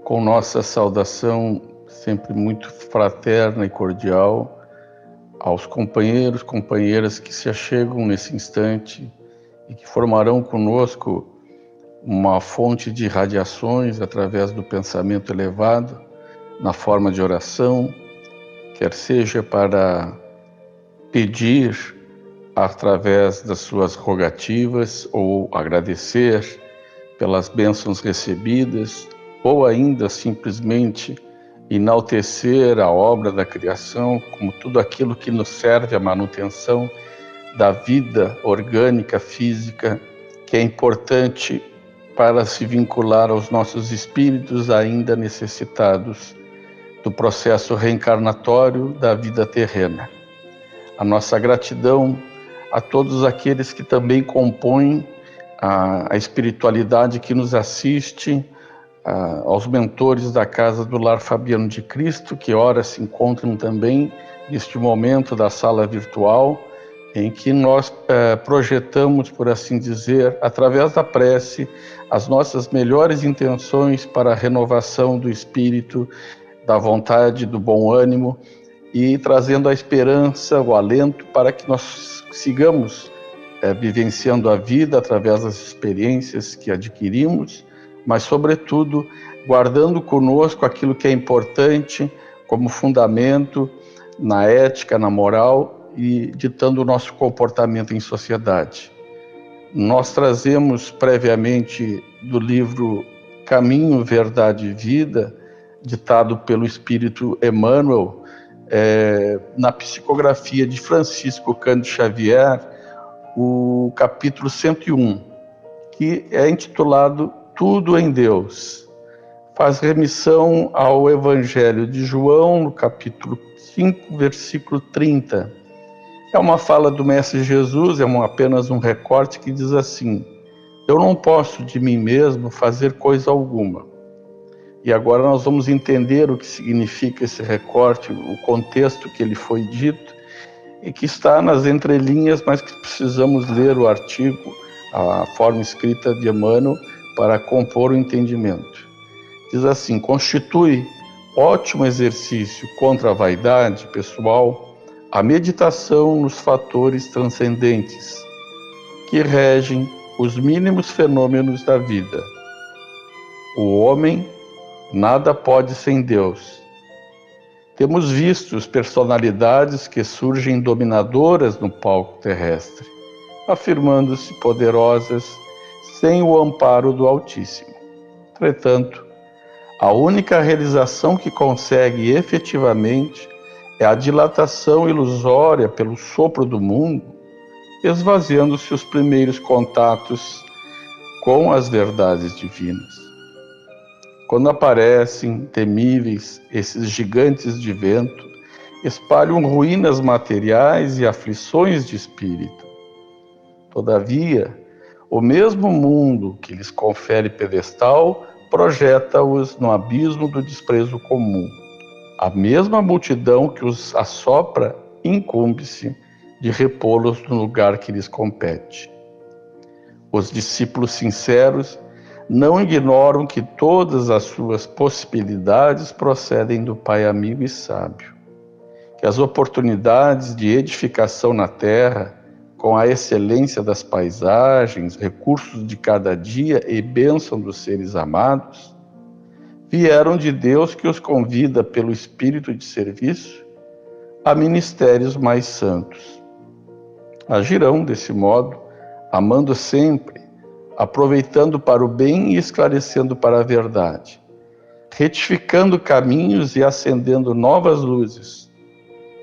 com nossa saudação sempre muito fraterna e cordial aos companheiros, companheiras que se achegam nesse instante e que formarão conosco uma fonte de radiações através do pensamento elevado, na forma de oração, quer seja para pedir através das suas rogativas ou agradecer pelas bênçãos recebidas, ou ainda simplesmente enaltecer a obra da criação como tudo aquilo que nos serve à manutenção da vida orgânica, física, que é importante para se vincular aos nossos espíritos ainda necessitados do processo reencarnatório da vida terrena. A nossa gratidão a todos aqueles que também compõem a espiritualidade que nos assiste, aos mentores da Casa do Lar Fabiano de Cristo, que ora se encontram também neste momento da sala virtual, em que nós projetamos, por assim dizer, através da prece, as nossas melhores intenções para a renovação do espírito, da vontade, do bom ânimo, e trazendo a esperança, o alento para que nós sigamos vivenciando a vida através das experiências que adquirimos, mas, sobretudo, guardando conosco aquilo que é importante como fundamento na ética, na moral e ditando o nosso comportamento em sociedade. Nós trazemos previamente do livro Caminho, Verdade e Vida, ditado pelo Espírito Emmanuel, na psicografia de Francisco Cândido Xavier, o capítulo 101, que é intitulado Tudo em Deus. Faz remissão ao Evangelho de João, no capítulo 5, versículo 30. É uma fala do Mestre Jesus, apenas um recorte que diz assim: eu não posso de mim mesmo fazer coisa alguma. E agora nós vamos entender o que significa esse recorte, o contexto que ele foi dito, e que está nas entrelinhas, mas que precisamos ler o artigo, a forma escrita de Emmanuel, para compor o entendimento. Diz assim: constitui ótimo exercício contra a vaidade pessoal a meditação nos fatores transcendentes que regem os mínimos fenômenos da vida. O homem nada pode sem Deus. Temos visto personalidades que surgem dominadoras no palco terrestre, afirmando-se poderosas sem o amparo do Altíssimo. Entretanto, a única realização que consegue efetivamente é a dilatação ilusória pelo sopro do mundo, esvaziando-se os primeiros contatos com as verdades divinas. Quando aparecem temíveis esses gigantes de vento, espalham ruínas materiais e aflições de espírito. Todavia, o mesmo mundo que lhes confere pedestal projeta-os no abismo do desprezo comum. A mesma multidão que os assopra incumbe-se de repô-los no lugar que lhes compete. Os discípulos sinceros não ignoram que todas as suas possibilidades procedem do Pai amigo e sábio, que as oportunidades de edificação na terra, com a excelência das paisagens, recursos de cada dia e bênção dos seres amados, vieram de Deus, que os convida pelo espírito de serviço a ministérios mais santos. Agirão desse modo, amando sempre, aproveitando para o bem e esclarecendo para a verdade, retificando caminhos e acendendo novas luzes,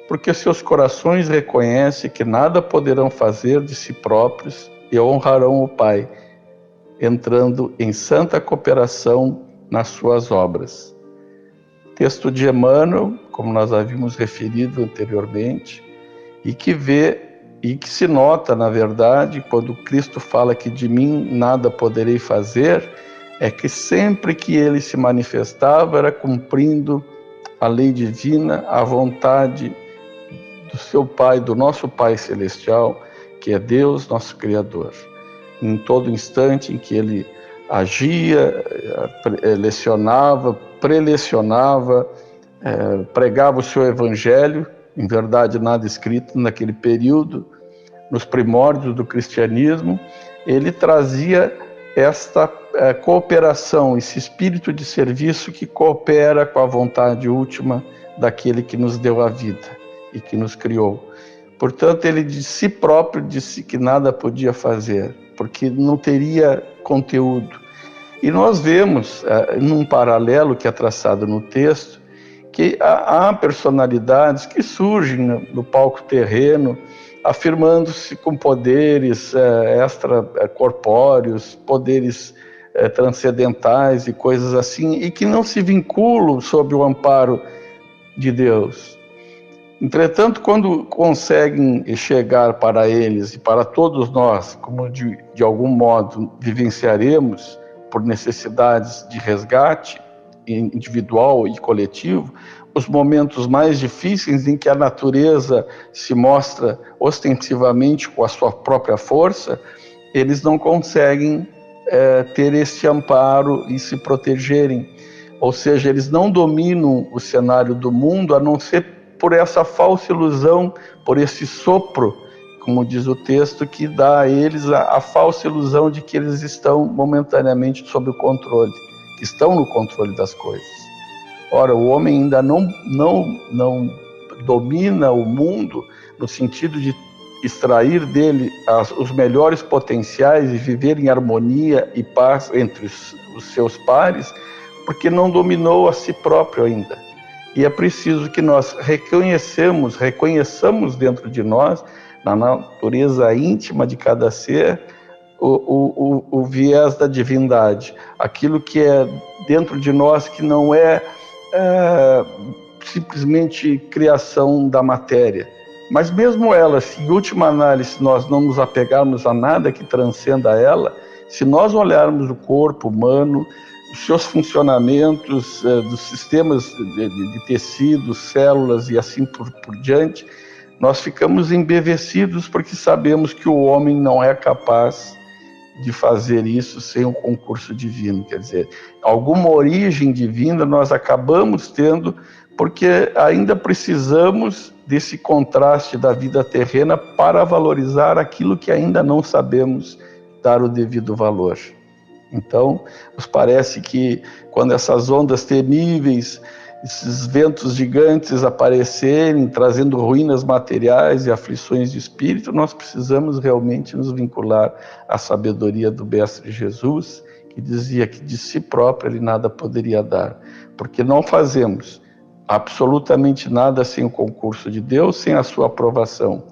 porque seus corações reconhecem que nada poderão fazer de si próprios e honrarão o Pai, entrando em santa cooperação nas suas obras. Texto de Emmanuel, como nós havíamos referido anteriormente, e que se nota, na verdade, quando Cristo fala que de mim nada poderei fazer, é que sempre que ele se manifestava era cumprindo a lei divina, a vontade do seu Pai, do nosso Pai Celestial, que é Deus, nosso Criador. Em todo instante em que ele agia, lecionava, prelecionava, pregava o seu evangelho, em verdade nada escrito naquele período, nos primórdios do cristianismo. Ele trazia esta cooperação, esse espírito de serviço que coopera com a vontade última daquele que nos deu a vida e que nos criou. Portanto, ele de si próprio disse que nada podia fazer, porque não teria conteúdo. E nós vemos, num paralelo que é traçado no texto, que há personalidades que surgem no palco terreno, afirmando-se com poderes extracorpóreos, poderes transcendentais e coisas assim, e que não se vinculam sob o amparo de Deus. Entretanto, quando conseguem chegar para eles e para todos nós, como de algum modo vivenciaremos por necessidades de resgate individual e coletivo, os momentos mais difíceis em que a natureza se mostra ostensivamente com a sua própria força, eles não conseguem ter este amparo e se protegerem. Ou seja, eles não dominam o cenário do mundo, a não ser por essa falsa ilusão, por esse sopro, como diz o texto, que dá a eles a falsa ilusão de que eles estão momentaneamente sob o controle, que estão no controle das coisas. Ora, o homem ainda não domina o mundo no sentido de extrair dele os melhores potenciais e viver em harmonia e paz entre os seus pares, porque não dominou a si próprio ainda. E é preciso que nós reconheçamos dentro de nós, na natureza íntima de cada ser, o viés da divindade, aquilo que é dentro de nós que não é simplesmente criação da matéria. Mas mesmo ela, se em última análise nós não nos apegarmos a nada que transcenda ela, se nós olharmos o corpo humano, os seus funcionamentos, dos sistemas de tecidos, células e assim por diante, nós ficamos embevecidos porque sabemos que o homem não é capaz de fazer isso sem um concurso divino. Quer dizer, alguma origem divina nós acabamos tendo, porque ainda precisamos desse contraste da vida terrena para valorizar aquilo que ainda não sabemos dar o devido valor. Então, nos parece que quando essas ondas temíveis, esses ventos gigantes aparecerem, trazendo ruínas materiais e aflições de espírito, nós precisamos realmente nos vincular à sabedoria do Mestre Jesus, que dizia que de si próprio ele nada poderia dar, porque não fazemos absolutamente nada sem o concurso de Deus, sem a sua aprovação.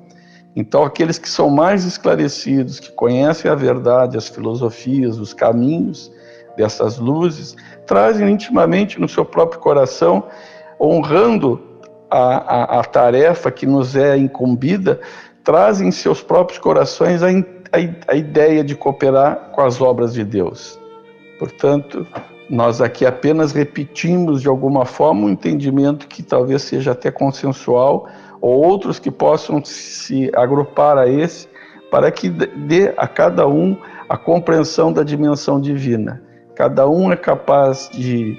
Então, aqueles que são mais esclarecidos, que conhecem a verdade, as filosofias, os caminhos dessas luzes, trazem intimamente no seu próprio coração, honrando a tarefa que nos é incumbida, trazem em seus próprios corações a ideia de cooperar com as obras de Deus. Portanto, nós aqui apenas repetimos de alguma forma um entendimento que talvez seja até consensual, ou outros que possam se agrupar a esse, para que dê a cada um a compreensão da dimensão divina. Cada um é capaz de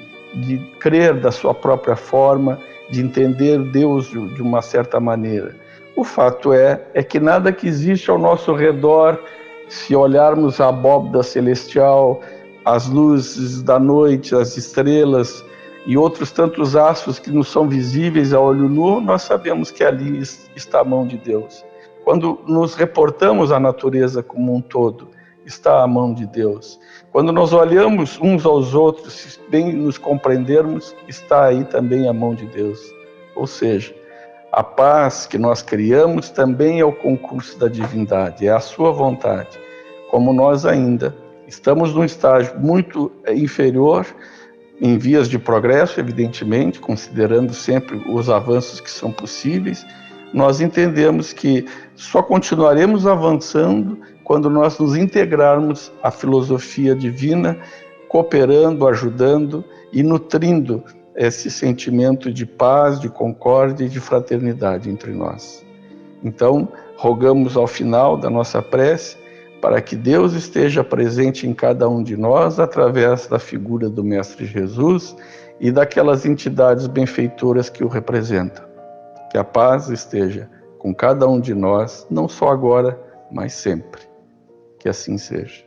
crer da sua própria forma, de entender Deus de uma certa maneira. O fato é que nada que existe ao nosso redor, se olharmos a abóbada celestial, as luzes da noite, as estrelas e outros tantos astros que nos são visíveis a olho nu, nós sabemos que ali está a mão de Deus. Quando nos reportamos à natureza como um todo, está a mão de Deus. Quando nós olhamos uns aos outros, se bem nos compreendermos, está aí também a mão de Deus. Ou seja, a paz que nós criamos também é o concurso da divindade, é a sua vontade. Como nós ainda estamos num estágio muito inferior, em vias de progresso, evidentemente, considerando sempre os avanços que são possíveis, nós entendemos que só continuaremos avançando quando nós nos integrarmos à filosofia divina, cooperando, ajudando e nutrindo esse sentimento de paz, de concórdia e de fraternidade entre nós. Então, rogamos ao final da nossa prece para que Deus esteja presente em cada um de nós através da figura do Mestre Jesus e daquelas entidades benfeitoras que o representam. Que a paz esteja com cada um de nós, não só agora, mas sempre. Que assim seja.